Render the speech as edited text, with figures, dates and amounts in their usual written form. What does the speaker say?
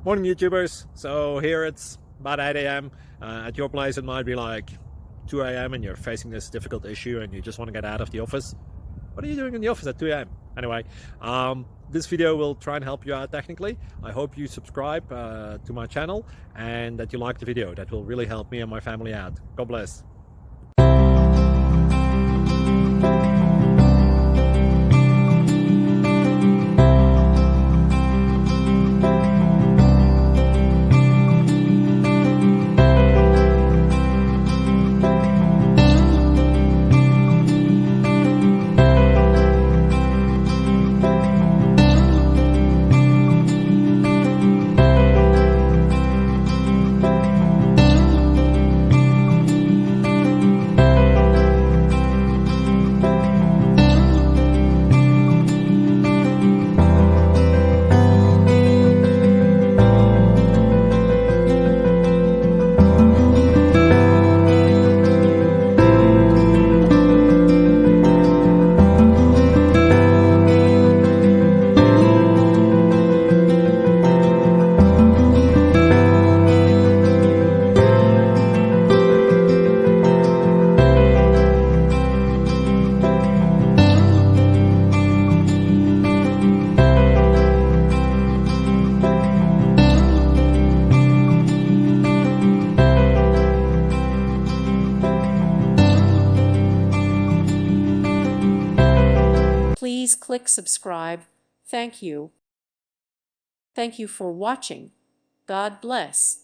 Morning YouTubers. So here it's about 8 a.m. At your place it might be like 2 a.m. and you're facing this difficult issue and you just want to get out of the office. What are you doing in the office at 2 a.m.? Anyway, this video will try and help you out technically. I hope you subscribe to my channel and that you like the video. That will really help me and my family out. God bless. Please click subscribe. Thank you. Thank you for watching. God bless.